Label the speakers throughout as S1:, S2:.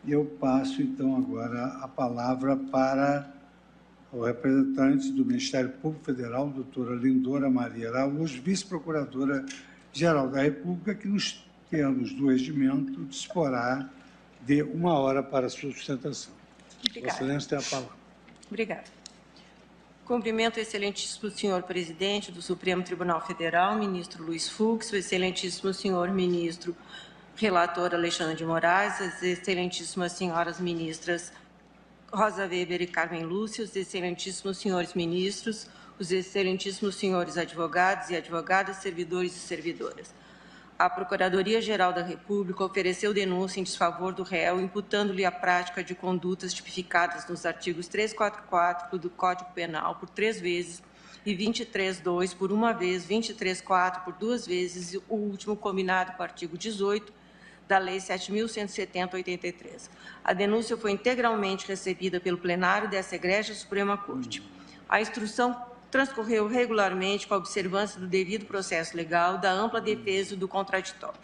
S1: Eu passo, então, agora a palavra para o representante do Ministério Público Federal, doutora Lindora Maria Araújo, vice-procuradora-geral da República, que, nos termos do regimento, disporá de 1 hora para sua sustentação.
S2: Obrigada.
S1: Vossa Excelência tem a palavra.
S2: Obrigada. Cumprimento o excelentíssimo senhor presidente do Supremo Tribunal Federal, ministro Luiz Fux, o excelentíssimo senhor ministro relator Alexandre de Moraes, as excelentíssimas senhoras ministras Rosa Weber e Carmen Lúcia, os excelentíssimos senhores ministros, os excelentíssimos senhores advogados e advogadas, servidores e servidoras. A Procuradoria-Geral da República ofereceu denúncia em desfavor do réu, imputando-lhe a prática de condutas tipificadas nos artigos 344 do Código Penal por 3 vezes e 23.2 por 1 vez, 23.4 por 2 vezes e o último combinado com o artigo 18 da Lei 7.170/83. A denúncia foi integralmente recebida pelo plenário dessa egrégia Suprema Corte. A instrução transcorreu regularmente com a observância do devido processo legal, da ampla defesa e do contraditório.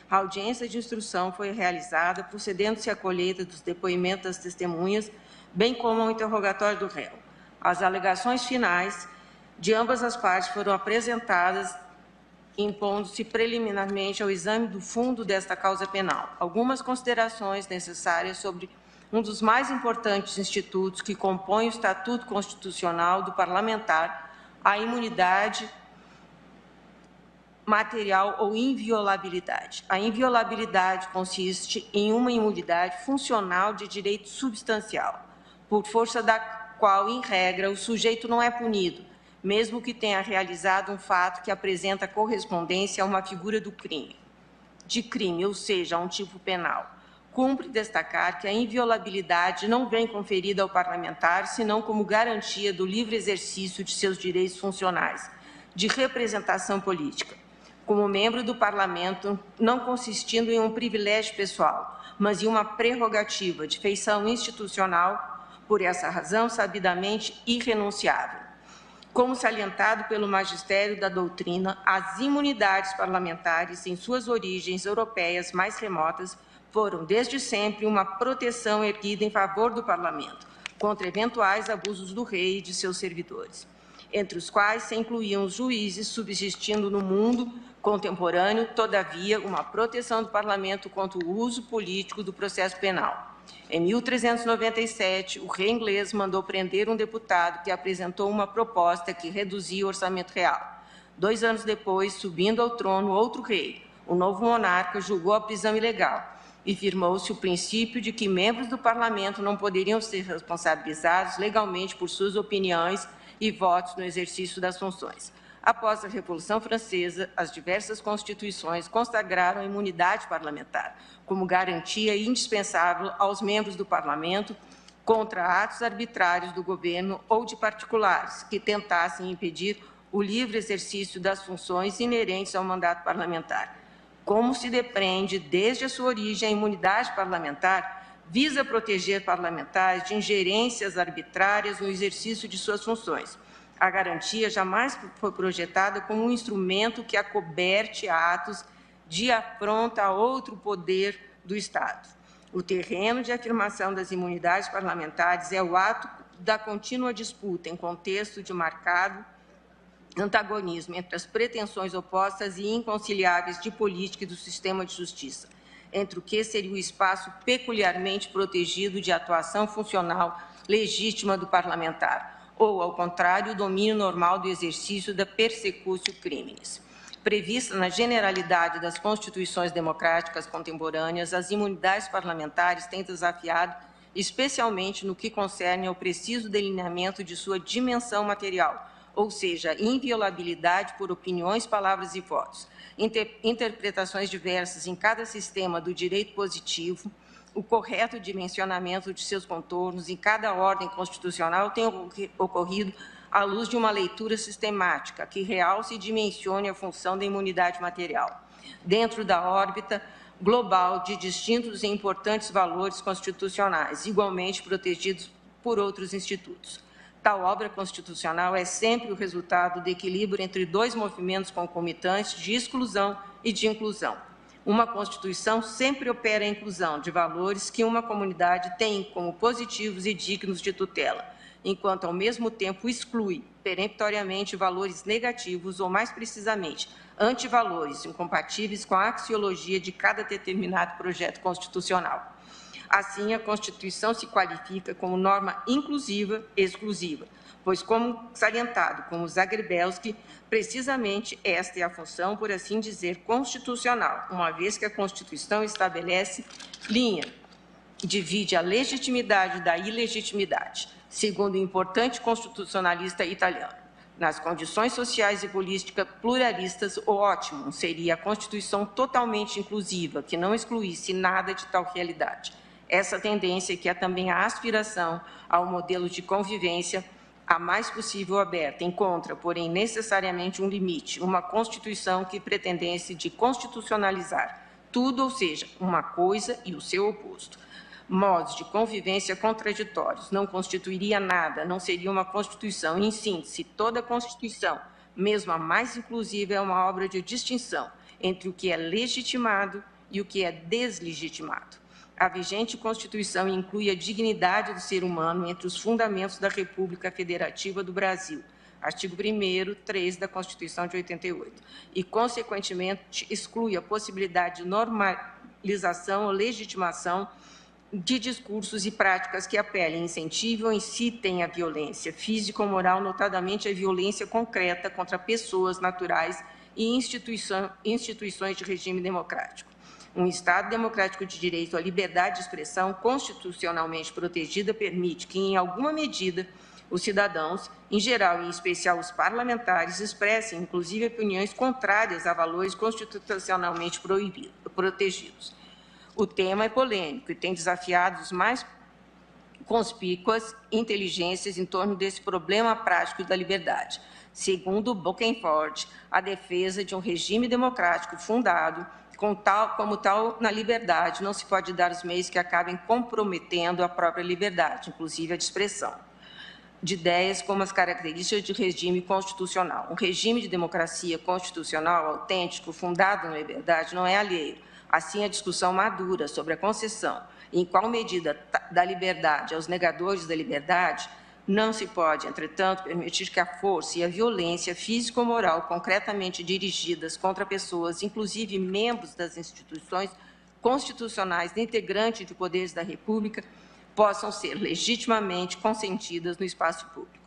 S2: A audiência de instrução foi realizada procedendo-se à colheita dos depoimentos das testemunhas, bem como ao interrogatório do réu. As alegações finais de ambas as partes foram apresentadas, impondo-se preliminarmente ao exame do fundo desta causa penal. Algumas considerações necessárias sobre um dos mais importantes institutos que compõem o Estatuto Constitucional do Parlamentar, a imunidade material ou inviolabilidade. A inviolabilidade consiste em uma imunidade funcional de direito substancial, por força da qual, em regra, o sujeito não é punido, mesmo que tenha realizado um fato que apresenta correspondência a uma figura do crime, ou seja, a um tipo penal. Cumpre destacar que a inviolabilidade não vem conferida ao parlamentar, senão como garantia do livre exercício de seus direitos funcionais, de representação política, como membro do parlamento, não consistindo em um privilégio pessoal, mas em uma prerrogativa de feição institucional, por essa razão, sabidamente irrenunciável. Como salientado pelo magistério da doutrina, as imunidades parlamentares, em suas origens europeias mais remotas, foram desde sempre uma proteção erguida em favor do parlamento, contra eventuais abusos do rei e de seus servidores, entre os quais se incluíam os juízes, subsistindo no mundo contemporâneo, todavia, uma proteção do parlamento contra o uso político do processo penal. Em 1397, o rei inglês mandou prender um deputado que apresentou uma proposta que reduzia o orçamento real. 2 anos depois, subindo ao trono outro rei, o novo monarca julgou a prisão ilegal e firmou-se o princípio de que membros do parlamento não poderiam ser responsabilizados legalmente por suas opiniões e votos no exercício das funções. Após a Revolução Francesa, as diversas constituições consagraram a imunidade parlamentar como garantia indispensável aos membros do parlamento contra atos arbitrários do governo ou de particulares que tentassem impedir o livre exercício das funções inerentes ao mandato parlamentar. Como se depreende desde a sua origem, a imunidade parlamentar visa proteger parlamentares de ingerências arbitrárias no exercício de suas funções. A garantia jamais foi projetada como um instrumento que acoberte atos de afronta a outro poder do Estado. O terreno de afirmação das imunidades parlamentares é o ato da contínua disputa em contexto de marcado antagonismo entre as pretensões opostas e inconciliáveis de política e do sistema de justiça, entre o que seria o espaço peculiarmente protegido de atuação funcional legítima do parlamentar, ou, ao contrário, o domínio normal do exercício da persecutio criminis. Prevista na generalidade das constituições democráticas contemporâneas, as imunidades parlamentares têm desafiado, especialmente no que concerne ao preciso delineamento de sua dimensão material, ou seja, inviolabilidade por opiniões, palavras e votos, interpretações diversas em cada sistema do direito positivo, o correto dimensionamento de seus contornos em cada ordem constitucional tem ocorrido à luz de uma leitura sistemática que realce e dimensione a função da imunidade material, dentro da órbita global de distintos e importantes valores constitucionais, igualmente protegidos por outros institutos. Tal obra constitucional é sempre o resultado do equilíbrio entre 2 movimentos concomitantes de exclusão e de inclusão. Uma Constituição sempre opera a inclusão de valores que uma comunidade tem como positivos e dignos de tutela, enquanto, ao mesmo tempo, exclui peremptoriamente valores negativos ou, mais precisamente, antivalores incompatíveis com a axiologia de cada determinado projeto constitucional. Assim, a Constituição se qualifica como norma inclusiva e exclusiva, pois, como salientado como Zagrebelski, precisamente esta é a função, por assim dizer, constitucional, uma vez que a Constituição estabelece linha, divide a legitimidade da ilegitimidade, segundo o importante constitucionalista italiano. Nas condições sociais e políticas pluralistas, o ótimo seria a Constituição totalmente inclusiva, que não excluísse nada de tal realidade. Essa tendência, que é também a aspiração ao modelo de convivência a mais possível aberta, encontra, porém, necessariamente um limite, uma Constituição que pretendesse de constitucionalizar tudo, ou seja, uma coisa e o seu oposto. Modos de convivência contraditórios, não constituiria nada, não seria uma Constituição. Em síntese, toda Constituição, mesmo a mais inclusiva, é uma obra de distinção entre o que é legitimado e o que é deslegitimado. A vigente Constituição inclui a dignidade do ser humano entre os fundamentos da República Federativa do Brasil, artigo 1º, 3 da Constituição de 88, e, consequentemente, exclui a possibilidade de normalização ou legitimação de discursos e práticas que apelem, incentivem ou incitem a violência física ou moral, notadamente a violência concreta contra pessoas naturais e instituições de regime democrático. Um Estado democrático de direito à liberdade de expressão constitucionalmente protegida permite que, em alguma medida, os cidadãos, em geral e em especial os parlamentares, expressem, inclusive, opiniões contrárias a valores constitucionalmente protegidos. O tema é polêmico e tem desafiado os mais conspícuas inteligências em torno desse problema prático da liberdade. Segundo Bokenford, a defesa de um regime democrático fundado como tal na liberdade não se pode dar os meios que acabem comprometendo a própria liberdade, inclusive a de expressão de ideias como as características de regime constitucional. Um regime de democracia constitucional autêntico, fundado na liberdade, não é alheio. Assim, a discussão madura sobre a concessão e em qual medida da liberdade aos negadores da liberdade não se pode, entretanto, permitir que a força e a violência física ou moral concretamente dirigidas contra pessoas, inclusive membros das instituições constitucionais integrantes de poderes da República, possam ser legitimamente consentidas no espaço público.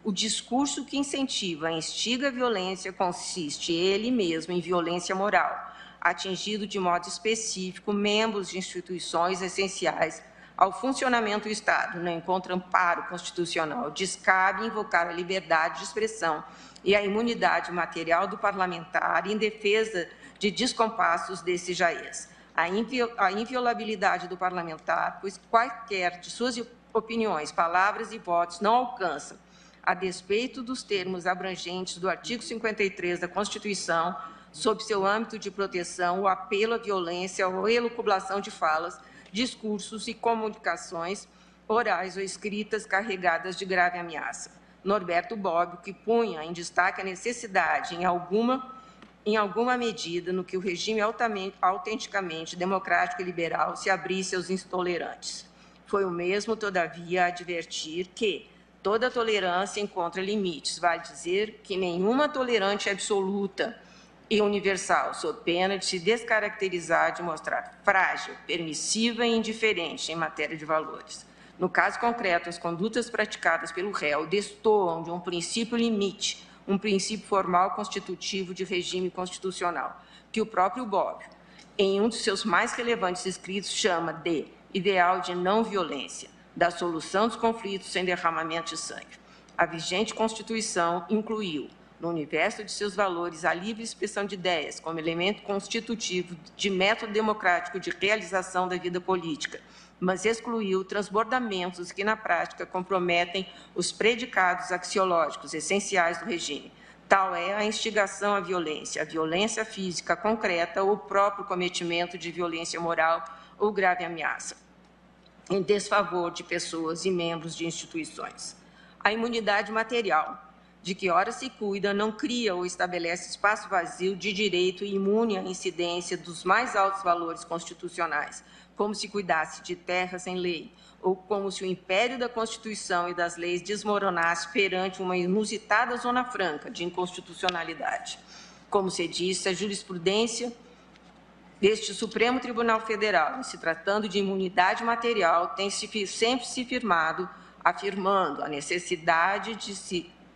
S2: O discurso que incentiva e instiga a violência consiste ele mesmo em violência moral, atingido de modo específico membros de instituições essenciais ao funcionamento do Estado, não encontra amparo constitucional, descabe invocar a liberdade de expressão e a imunidade material do parlamentar em defesa de descompassos desse jaez. A inviolabilidade do parlamentar, pois quaisquer de suas opiniões, palavras e votos não alcançam, a despeito dos termos abrangentes do artigo 53 da Constituição, sob seu âmbito de proteção, o apelo à violência ou elucubração de falas, discursos e comunicações orais ou escritas carregadas de grave ameaça. Norberto Bobbio, que punha em destaque a necessidade, em alguma medida, no que o regime autenticamente democrático e liberal se abrisse aos intolerantes. Foi o mesmo, todavia, a advertir que toda tolerância encontra limites, vale dizer que nenhuma tolerante é absoluta e universal, sob pena de se descaracterizar, de mostrar frágil, permissiva e indiferente em matéria de valores. No caso concreto, as condutas praticadas pelo réu destoam de um princípio limite, um princípio formal constitutivo de regime constitucional, que o próprio Bobbio, em um dos seus mais relevantes escritos, chama de ideal de não violência, da solução dos conflitos sem derramamento de sangue. A vigente Constituição incluiu, no universo de seus valores, a livre expressão de ideias como elemento constitutivo de método democrático de realização da vida política, mas excluiu transbordamentos que, na prática, comprometem os predicados axiológicos essenciais do regime. Tal é a instigação à violência, a violência física concreta ou o próprio cometimento de violência moral ou grave ameaça, em desfavor de pessoas e membros de instituições. A imunidade material de que ora se cuida, não cria ou estabelece espaço vazio de direito e imune à incidência dos mais altos valores constitucionais, como se cuidasse de terra sem lei, ou como se o império da Constituição e das leis desmoronasse perante uma inusitada zona franca de inconstitucionalidade. Como se disse, a jurisprudência deste Supremo Tribunal Federal, em se tratando de imunidade material, tem sempre se firmado, afirmando a necessidade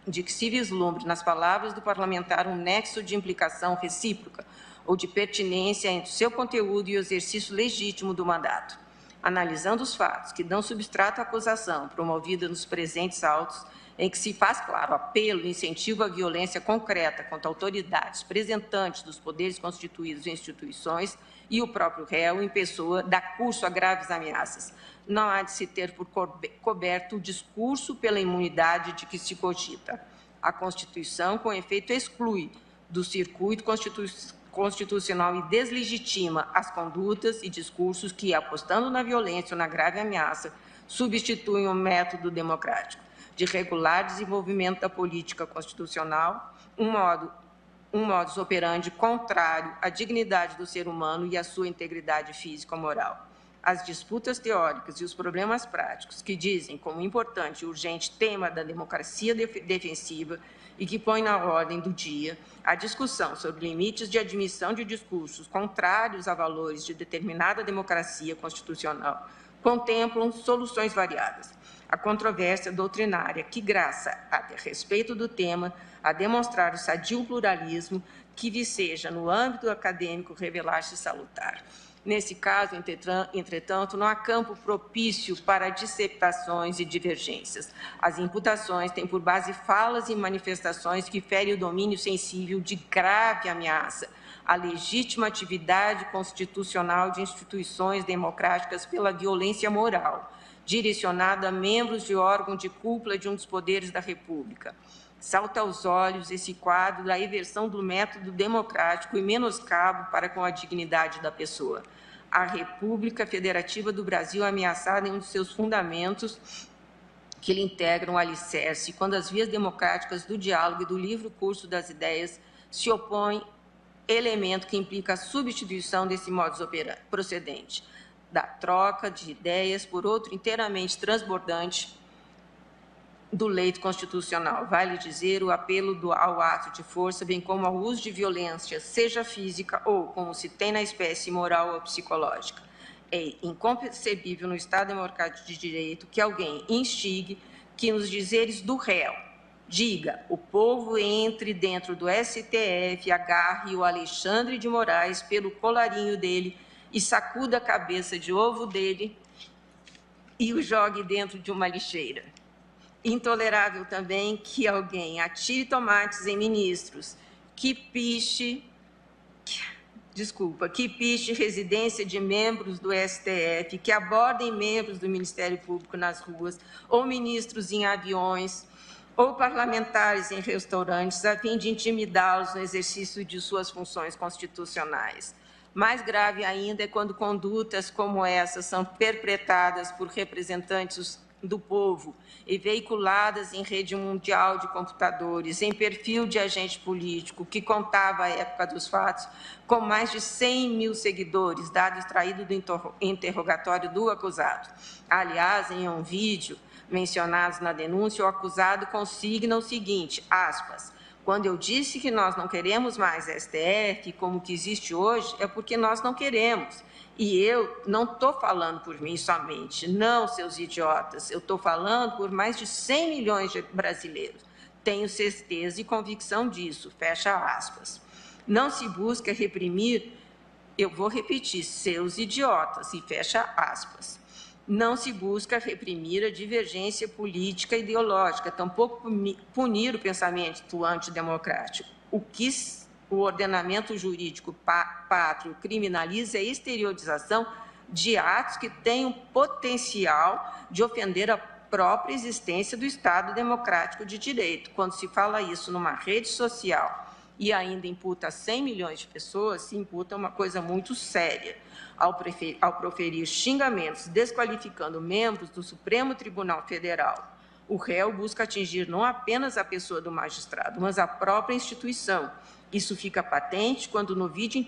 S2: de que se vislumbre, nas palavras do parlamentar, um nexo de implicação recíproca ou de pertinência entre o seu conteúdo e o exercício legítimo do mandato. Analisando os fatos que dão substrato à acusação promovida nos presentes autos, em que se faz claro apelo e incentivo à violência concreta contra autoridades, representantes dos poderes constituídos e instituições e o próprio réu em pessoa dá curso a graves ameaças. Não há de se ter por coberto o discurso pela imunidade de que se cogita. A Constituição, com efeito, exclui do circuito constitucional e deslegitima as condutas e discursos que, apostando na violência ou na grave ameaça, substituem o método democrático de regular desenvolvimento da política constitucional, um modus operandi contrário à dignidade do ser humano e à sua integridade física ou moral. As disputas teóricas e os problemas práticos que dizem como importante e urgente tema da democracia defensiva e que põe na ordem do dia a discussão sobre limites de admissão de discursos contrários a valores de determinada democracia constitucional contemplam soluções variadas. A controvérsia doutrinária que graça a respeito do tema a demonstrar o sadio pluralismo que viceja no âmbito acadêmico revelar-se salutar. Nesse caso, entretanto, não há campo propício para dissertações e divergências. As imputações têm por base falas e manifestações que ferem o domínio sensível de grave ameaça à legítima atividade constitucional de instituições democráticas pela violência moral, direcionada a membros de órgão de cúpula de um dos poderes da República. Salta aos olhos esse quadro da inversão do método democrático e menoscabo para com a dignidade da pessoa. A República Federativa do Brasil é ameaçada em um dos seus fundamentos que lhe integram o alicerce, quando as vias democráticas do diálogo e do livre curso das ideias se opõem elemento que implica a substituição desse modus operandi procedente, da troca de ideias por outro inteiramente transbordante do leito constitucional, vale dizer, o apelo ao ato de força, bem como ao uso de violência, seja física ou, como se tem na espécie, moral ou psicológica. É inconcebível no Estado democrático de direito que alguém instigue que nos dizeres do réu diga: o povo entre dentro do STF, agarre o Alexandre de Moraes pelo colarinho dele e sacuda a cabeça de ovo dele e o jogue dentro de uma lixeira. Intolerável também que alguém atire tomates em ministros, que piche residência de membros do STF, que abordem membros do Ministério Público nas ruas, ou ministros em aviões, ou parlamentares em restaurantes, a fim de intimidá-los no exercício de suas funções constitucionais. Mais grave ainda é quando condutas como essas são perpetradas por representantes do povo e veiculadas em rede mundial de computadores, em perfil de agente político, que contava à época dos fatos com mais de 100 mil seguidores, dado extraído do interrogatório do acusado. Aliás, em um vídeo mencionado na denúncia, o acusado consigna o seguinte, aspas, quando eu disse que nós não queremos mais STF, como que existe hoje, é porque nós não queremos. E eu não estou falando por mim somente, não, seus idiotas, eu estou falando por mais de 100 milhões de brasileiros. Tenho certeza e convicção disso, fecha aspas. Não se busca reprimir, eu vou repetir, seus idiotas, e fecha aspas. Não se busca reprimir a divergência política e ideológica, tampouco punir o pensamento antidemocrático. O que o ordenamento jurídico pátrio criminaliza é a exteriorização de atos que têm o potencial de ofender a própria existência do Estado democrático de direito. Quando se fala isso numa rede social e ainda imputa 100 milhões de pessoas, se imputa uma coisa muito séria. Ao proferir xingamentos desqualificando membros do Supremo Tribunal Federal O réu busca atingir não apenas a pessoa do magistrado, mas a própria instituição. Isso fica patente quando no vídeo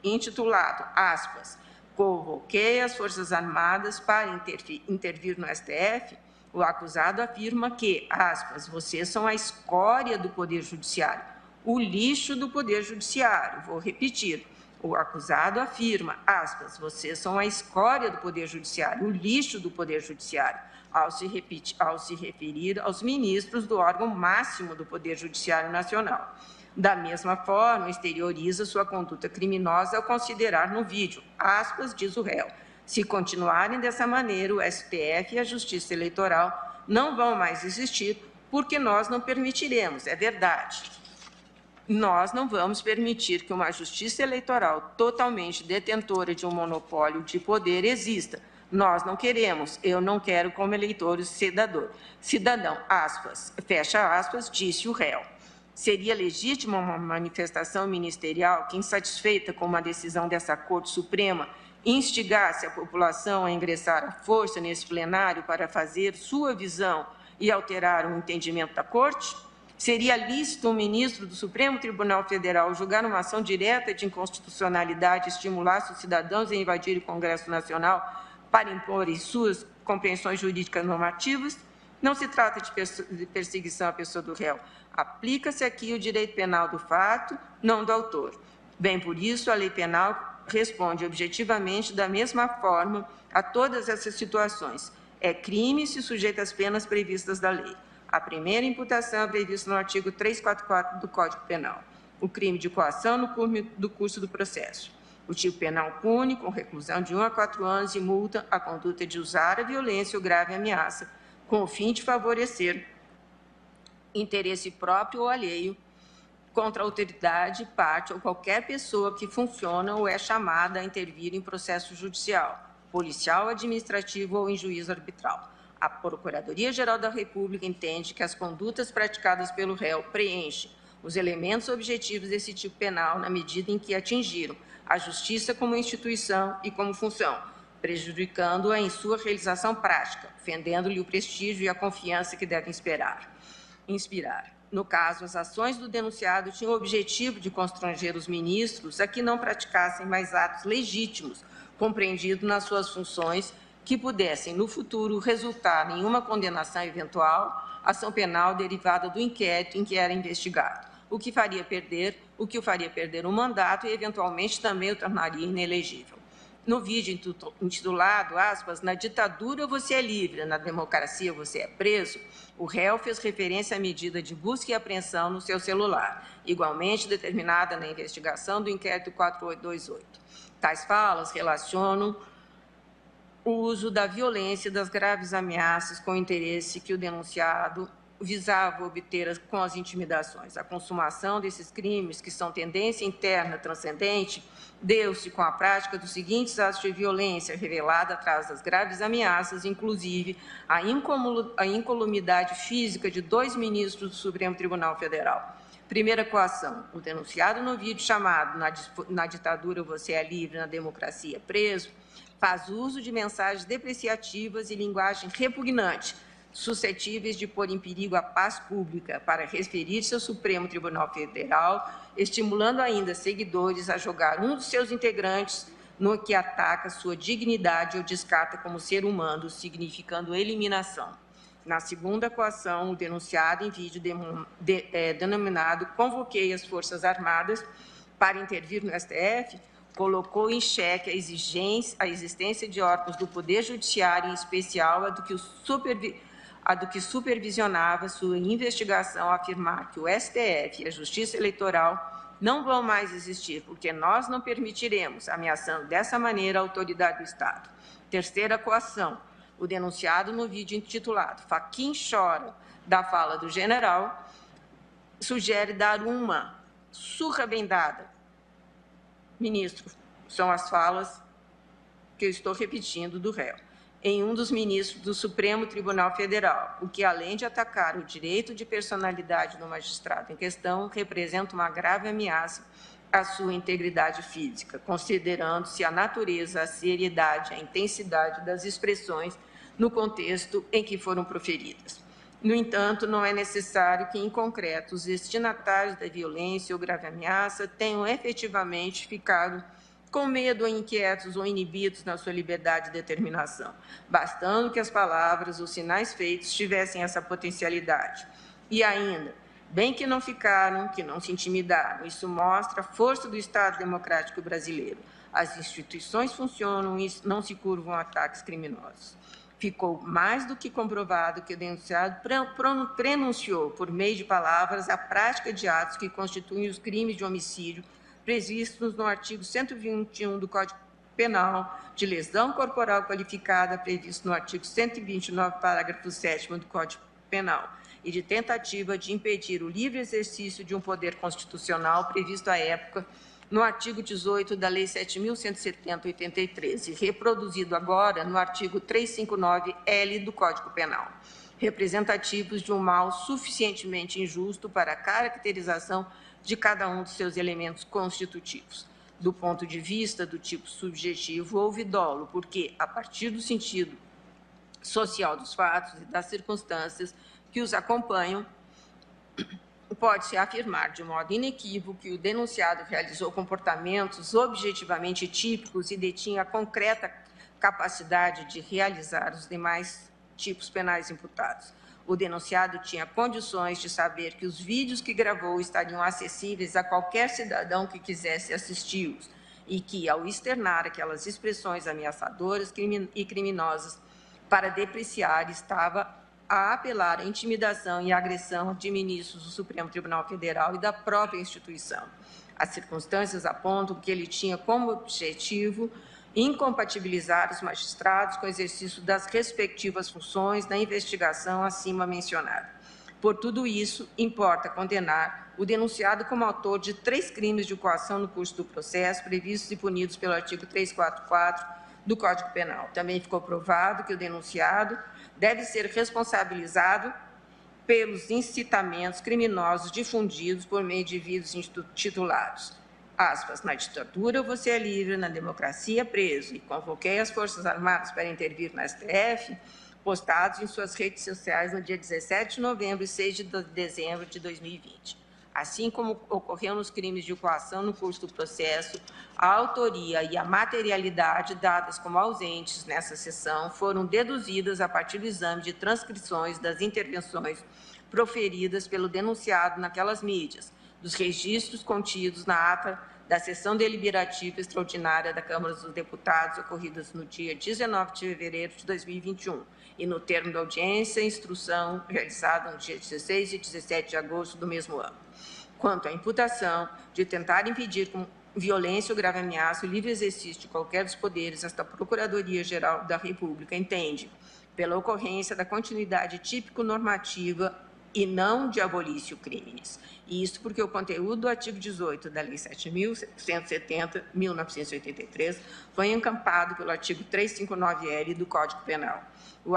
S2: intitulado, aspas, convoquei as Forças Armadas para intervir no STF, o acusado afirma que, aspas, vocês são a escória do Poder Judiciário, o lixo do Poder Judiciário. Vou repetir. O acusado afirma, aspas, vocês são a escória do Poder Judiciário, o lixo do Poder Judiciário, ao se referir aos ministros do órgão máximo do Poder Judiciário Nacional. Da mesma forma, exterioriza sua conduta criminosa ao considerar no vídeo, aspas, diz o réu, se continuarem dessa maneira, o STF e a Justiça Eleitoral não vão mais existir, porque nós não permitiremos, é verdade. Nós não vamos permitir que uma justiça eleitoral totalmente detentora de um monopólio de poder exista. Nós não queremos, eu não quero como eleitor cidadão, aspas, fecha aspas, disse o réu. Seria legítima uma manifestação ministerial que, insatisfeita com uma decisão dessa Corte Suprema, instigasse a população a ingressar à força nesse plenário para fazer sua visão e alterar o entendimento da Corte? Seria lícito um ministro do Supremo Tribunal Federal julgar uma ação direta de inconstitucionalidade e estimular os cidadãos a invadir o Congresso Nacional para impor suas compreensões jurídicas normativas? Não se trata de perseguição à pessoa do réu. Aplica-se aqui o direito penal do fato, não do autor. Bem por isso, a lei penal responde objetivamente da mesma forma a todas essas situações. É crime se sujeita às penas previstas da lei. A primeira imputação é prevista no artigo 344 do Código Penal. O crime de coação no curso do processo. O tipo penal pune com reclusão de 1 a 4 anos e multa a conduta de usar a violência ou grave ameaça, com o fim de favorecer interesse próprio ou alheio contra a autoridade, parte ou qualquer pessoa que funciona ou é chamada a intervir em processo judicial, policial, administrativo ou em juízo arbitral. A Procuradoria-Geral da República entende que as condutas praticadas pelo réu preenchem os elementos objetivos desse tipo penal na medida em que atingiram a justiça como instituição e como função, prejudicando-a em sua realização prática, ofendendo-lhe o prestígio e a confiança que devem inspirar. No caso, as ações do denunciado tinham o objetivo de constranger os ministros a que não praticassem mais atos legítimos, compreendidos nas suas funções, que pudessem, no futuro, resultar em uma condenação eventual, ação penal derivada do inquérito em que era investigado, o que o faria perder o mandato e, eventualmente, também o tornaria inelegível. No vídeo intitulado, aspas, na ditadura você é livre, na democracia você é preso, o réu fez referência à medida de busca e apreensão no seu celular, igualmente determinada na investigação do inquérito 4828. Tais falas relacionam o uso da violência e das graves ameaças com o interesse que o denunciado visava obter com as intimidações. A consumação desses crimes, que são tendência interna transcendente, deu-se com a prática dos seguintes atos de violência revelada atrás das graves ameaças, inclusive a incolumidade física de 2 ministros do Supremo Tribunal Federal. Primeira coação, o denunciado no vídeo chamado na ditadura você é livre, na democracia preso, faz uso de mensagens depreciativas e linguagem repugnante, suscetíveis de pôr em perigo a paz pública, para referir-se ao Supremo Tribunal Federal, estimulando ainda seguidores a jogar um dos seus integrantes no que ataca sua dignidade ou descarta como ser humano, significando eliminação. Na segunda coação, o denunciado em vídeo denominado Convoquei as Forças Armadas para intervir no STF, colocou em xeque a existência de órgãos do Poder Judiciário, em especial a do que supervisionava sua investigação, afirmar que o STF e a Justiça Eleitoral não vão mais existir, porque nós não permitiremos, ameaçando dessa maneira a autoridade do Estado. Terceira coação, o denunciado no vídeo intitulado Fachin chora, da fala do general, sugere dar uma surra bem dada. Ministro, são as falas que eu estou repetindo do réu, em um dos ministros do Supremo Tribunal Federal, o que, além de atacar o direito de personalidade do magistrado em questão, representa uma grave ameaça à sua integridade física, considerando-se a natureza, a seriedade, a intensidade das expressões no contexto em que foram proferidas. No entanto, não é necessário que, em concreto, os destinatários da violência ou grave ameaça tenham efetivamente ficado com medo ou inquietos ou inibidos na sua liberdade de determinação, bastando que as palavras ou sinais feitos tivessem essa potencialidade. E ainda, bem que não ficaram, que não se intimidaram, isso mostra a força do Estado democrático brasileiro. As instituições funcionam e não se curvam a ataques criminosos. Ficou mais do que comprovado que o denunciado prenunciou, por meio de palavras, a prática de atos que constituem os crimes de homicídio previstos no artigo 121 do Código Penal, de lesão corporal qualificada, previsto no artigo 129, parágrafo 7º do Código Penal, e de tentativa de impedir o livre exercício de um poder constitucional previsto à época no artigo 18 da Lei 7.170/83 e reproduzido agora no artigo 359-L do Código Penal, representativos de um mal suficientemente injusto para a caracterização de cada um dos seus elementos constitutivos. Do ponto de vista do tipo subjetivo, houve dolo, porque, a partir do sentido social dos fatos e das circunstâncias que os acompanham, pode-se afirmar de modo inequívoco que o denunciado realizou comportamentos objetivamente típicos e detinha a concreta capacidade de realizar os demais tipos penais imputados. O denunciado tinha condições de saber que os vídeos que gravou estariam acessíveis a qualquer cidadão que quisesse assisti-los e que, ao externar aquelas expressões ameaçadoras e criminosas para depreciar, estava a apelar à intimidação e à agressão de ministros do Supremo Tribunal Federal e da própria instituição. As circunstâncias apontam que ele tinha como objetivo incompatibilizar os magistrados com o exercício das respectivas funções da investigação acima mencionada. Por tudo isso, importa condenar o denunciado como autor de 3 crimes de coação no curso do processo, previstos e punidos pelo artigo 344 do Código Penal. Também ficou provado que o denunciado deve ser responsabilizado pelos incitamentos criminosos difundidos por meio de vídeos intitulados, aspas, na ditadura você é livre, na democracia preso, e convoquei as Forças Armadas para intervir na STF, postados em suas redes sociais no dia 17 de novembro e 6 de dezembro de 2020. Assim como ocorreu nos crimes de coação no curso do processo, a autoria e a materialidade dadas como ausentes nessa sessão foram deduzidas a partir do exame de transcrições das intervenções proferidas pelo denunciado naquelas mídias, dos registros contidos na ata da sessão deliberativa extraordinária da Câmara dos Deputados, ocorridas no dia 19 de fevereiro de 2021, e no termo da audiência e instrução realizada no dia 16 e 17 de agosto do mesmo ano. Quanto à imputação de tentar impedir com violência ou grave ameaça o livre exercício de qualquer dos poderes, esta Procuradoria-Geral da República entende, pela ocorrência da continuidade típico-normativa e não de abolício crimes. E isso porque o conteúdo do artigo 18 da Lei 7.170/1983 foi encampado pelo artigo 359-L do Código Penal. O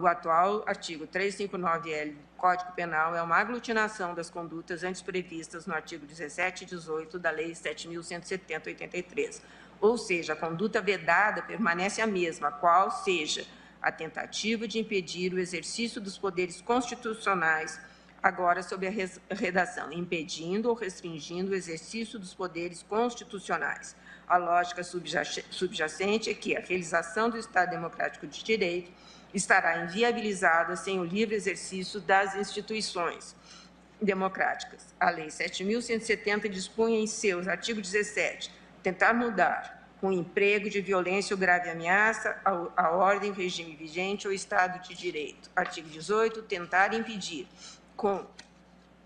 S2: atual artigo 359-L do Código Penal é uma aglutinação das condutas antes previstas no artigo 17 e 18 da Lei 7.170/83. Ou seja, a conduta vedada permanece a mesma, qual seja a tentativa de impedir o exercício dos poderes constitucionais, agora sob a redação, impedindo ou restringindo o exercício dos poderes constitucionais. A lógica subjacente é que a realização do Estado Democrático de Direito estará inviabilizada sem o livre exercício das instituições democráticas. A Lei 7.170 dispunha em seus artigo 17, tentar mudar com emprego de violência ou grave ameaça à ordem, regime vigente ou Estado de Direito. Artigo 18, tentar impedir com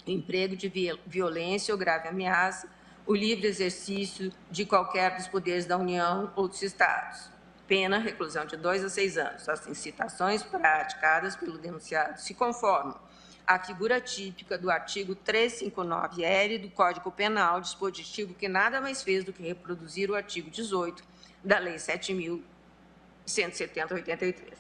S2: emprego de violência ou grave ameaça o livre exercício de qualquer dos poderes da União ou dos Estados. Pena, reclusão de 2 a 6 anos. As incitações praticadas pelo denunciado se conformam à figura típica do artigo 359-L do Código Penal, dispositivo que nada mais fez do que reproduzir o artigo 18 da Lei 7.170/83.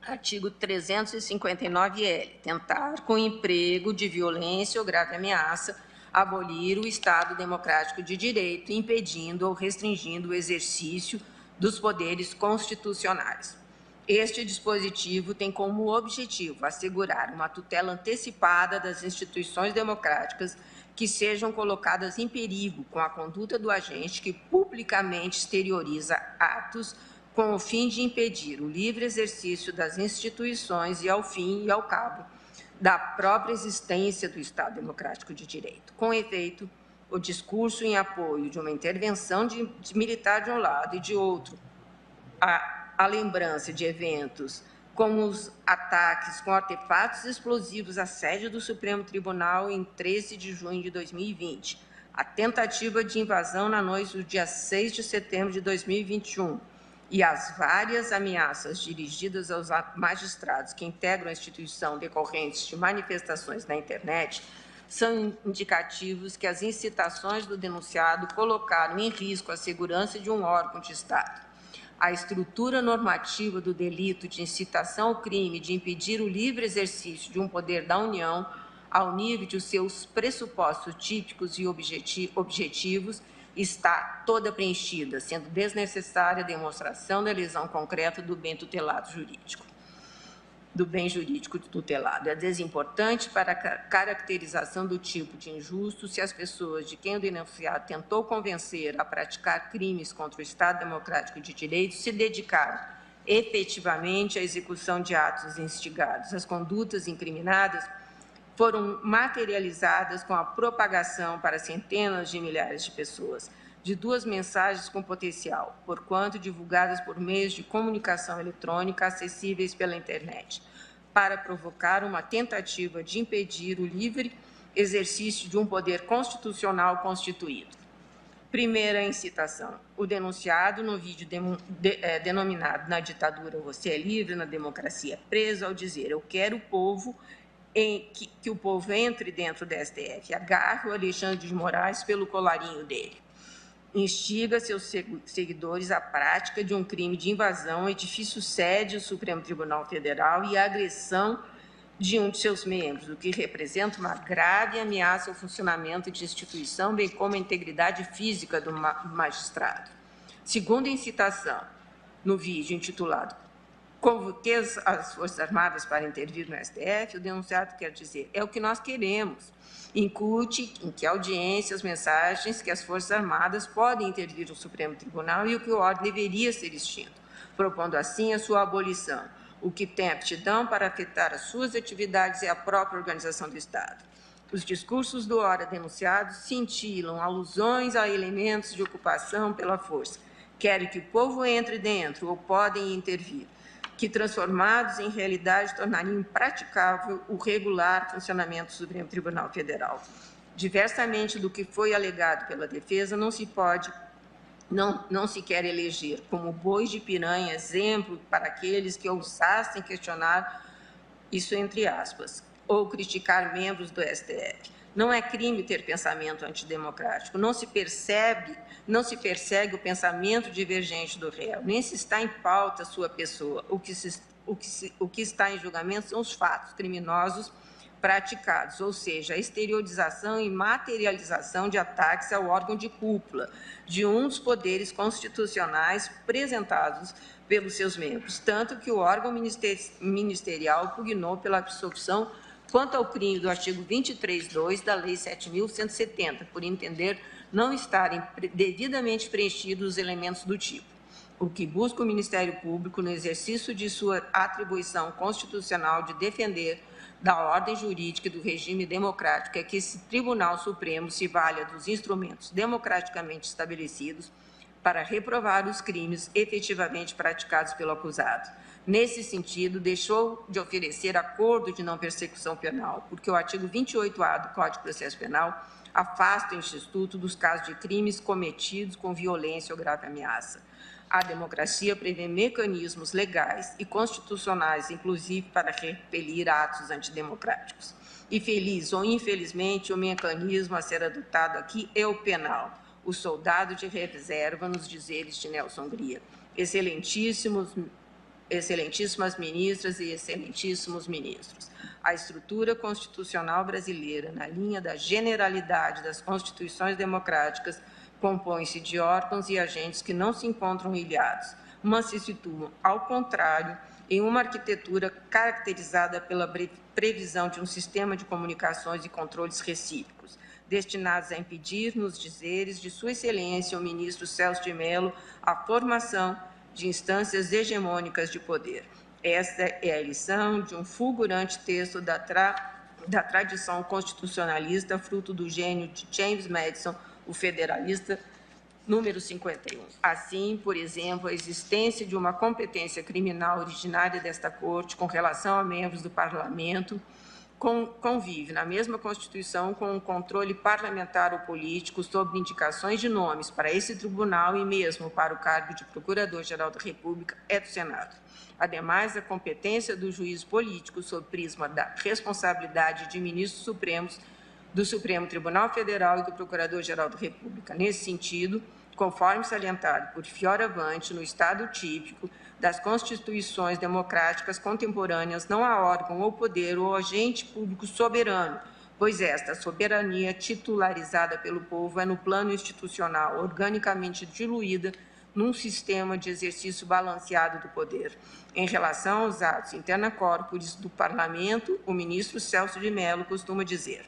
S2: Artigo 359-L. Tentar, com emprego de violência ou grave ameaça, abolir o Estado Democrático de Direito, impedindo ou restringindo o exercício dos poderes constitucionais. Este dispositivo tem como objetivo assegurar uma tutela antecipada das instituições democráticas que sejam colocadas em perigo com a conduta do agente que publicamente exterioriza atos com o fim de impedir o livre exercício das instituições e, ao fim e ao cabo, da própria existência do Estado Democrático de Direito. Com efeito, o discurso em apoio de uma intervenção de militar de um lado e de outro, a lembrança de eventos como os ataques com artefatos explosivos à sede do Supremo Tribunal em 13 de junho de 2020, a tentativa de invasão na noite do dia 6 de setembro de 2021 e as várias ameaças dirigidas aos magistrados que integram a instituição decorrentes de manifestações na internet são indicativos que as incitações do denunciado colocaram em risco a segurança de um órgão de Estado. A estrutura normativa do delito de incitação ao crime de impedir o livre exercício de um poder da União, ao nível de seus pressupostos típicos e objetivos, está toda preenchida, sendo desnecessária a demonstração da lesão concreta do bem tutelado jurídico. Do bem jurídico tutelado. É desimportante para a caracterização do tipo de injusto se as pessoas de quem o denunciado tentou convencer a praticar crimes contra o Estado Democrático de Direito se dedicaram efetivamente à execução de atos instigados. As condutas incriminadas foram materializadas com a propagação para centenas de milhares de pessoas de duas mensagens com potencial, porquanto divulgadas por meios de comunicação eletrônica acessíveis pela internet, para provocar uma tentativa de impedir o livre exercício de um poder constitucional constituído. Primeira incitação. O denunciado, no vídeo denominado Na Ditadura Você é Livre, na Democracia é Preso, ao dizer eu quero o povo, que o povo entre dentro da STF, agarre o Alexandre de Moraes pelo colarinho dele. Instiga seus seguidores à prática de um crime de invasão ao edifício sede do Supremo Tribunal Federal e a agressão de um de seus membros, o que representa uma grave ameaça ao funcionamento de instituição, bem como à integridade física do magistrado. Segunda incitação, no vídeo intitulado Convoquei as Forças Armadas para intervir no STF, o denunciado quer dizer, é o que nós queremos. Incute em que audiência as mensagens que as Forças Armadas podem intervir no Supremo Tribunal e o que o órgão deveria ser extinto, propondo assim a sua abolição. O que tem aptidão para afetar as suas atividades é a própria organização do Estado. Os discursos do ora denunciado cintilam alusões a elementos de ocupação pela força. Querem que o povo entre dentro ou podem intervir, que transformados em realidade tornariam impraticável o regular funcionamento do Supremo Tribunal Federal. Diversamente do que foi alegado pela defesa, não se quer eleger como bois de piranha exemplo para aqueles que ousassem questionar, isso entre aspas, ou criticar membros do STF. Não é crime ter pensamento antidemocrático, não se persegue o pensamento divergente do réu, nem se está em pauta a sua pessoa. O que está em julgamento são os fatos criminosos praticados, ou seja, a exteriorização e materialização de ataques ao órgão de cúpula de um dos poderes constitucionais apresentados pelos seus membros, tanto que o órgão ministerial pugnou pela absolvição quanto ao crime do artigo 23.2 da Lei 7.170, por entender não estarem devidamente preenchidos os elementos do tipo. O que busca o Ministério Público no exercício de sua atribuição constitucional de defender da ordem jurídica e do regime democrático é que esse Tribunal Supremo se valha dos instrumentos democraticamente estabelecidos para reprovar os crimes efetivamente praticados pelo acusado. Nesse sentido, deixou de oferecer acordo de não persecução penal, porque o artigo 28A do Código de Processo Penal afasta o Instituto dos casos de crimes cometidos com violência ou grave ameaça. A democracia prevê mecanismos legais e constitucionais, inclusive para repelir atos antidemocráticos. E feliz ou infelizmente, o mecanismo a ser adotado aqui é o penal, o soldado de reserva, nos dizeres de Nelson Hungria. Excelentíssimas ministras e excelentíssimos ministros. A estrutura constitucional brasileira, na linha da generalidade das constituições democráticas, compõe-se de órgãos e agentes que não se encontram ilhados, mas se situam, ao contrário, em uma arquitetura caracterizada pela previsão de um sistema de comunicações e controles recíprocos, destinados a impedir, nos dizeres de Sua Excelência, o ministro Celso de Mello, a formação de instâncias hegemônicas de poder. Esta é a lição de um fulgurante texto da tradição constitucionalista, fruto do gênio de James Madison, o federalista, número 51. Assim, por exemplo, a existência de uma competência criminal originária desta Corte com relação a membros do Parlamento convive na mesma Constituição com um controle parlamentar ou político sobre indicações de nomes para esse tribunal e mesmo para o cargo de Procurador-Geral da República é do Senado. Ademais, a competência do juiz político sob prisma da responsabilidade de ministros supremos do Supremo Tribunal Federal e do Procurador-Geral da República. Nesse sentido, conforme salientado por Fioravante, no Estado típico das constituições democráticas contemporâneas, não há órgão ou poder ou agente público soberano, pois esta soberania titularizada pelo povo é no plano institucional, organicamente diluída num sistema de exercício balanceado do poder. Em relação aos atos interna corporis do Parlamento, o ministro Celso de Mello costuma dizer,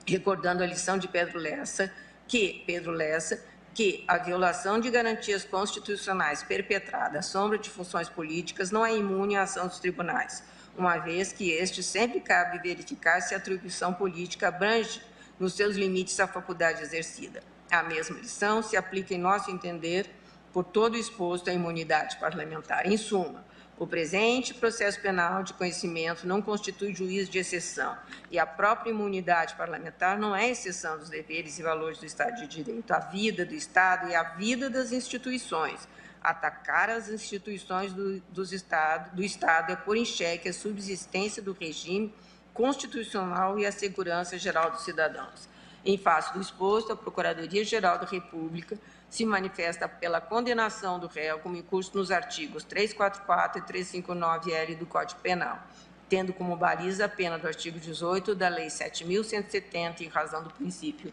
S2: recordando a lição de Pedro Lessa, que a violação de garantias constitucionais perpetrada à sombra de funções políticas não é imune à ação dos tribunais, uma vez que este sempre cabe verificar se a atribuição política abrange nos seus limites a faculdade exercida. A mesma lição se aplica, em nosso entender, por todo o exposto à imunidade parlamentar. Em suma, o presente processo penal de conhecimento não constitui juízo de exceção e a própria imunidade parlamentar não é exceção dos deveres e valores do Estado de Direito. A vida do Estado e a vida das instituições. Atacar as instituições do Estado é pôr em xeque a subsistência do regime constitucional e a segurança geral dos cidadãos. Em face do exposto, a Procuradoria-Geral da República se manifesta pela condenação do réu, como em curso nos artigos 344 e 359-L do Código Penal, tendo como baliza a pena do artigo 18 da Lei 7.170, em razão do princípio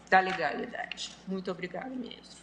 S2: da legalidade. Muito obrigada, ministro.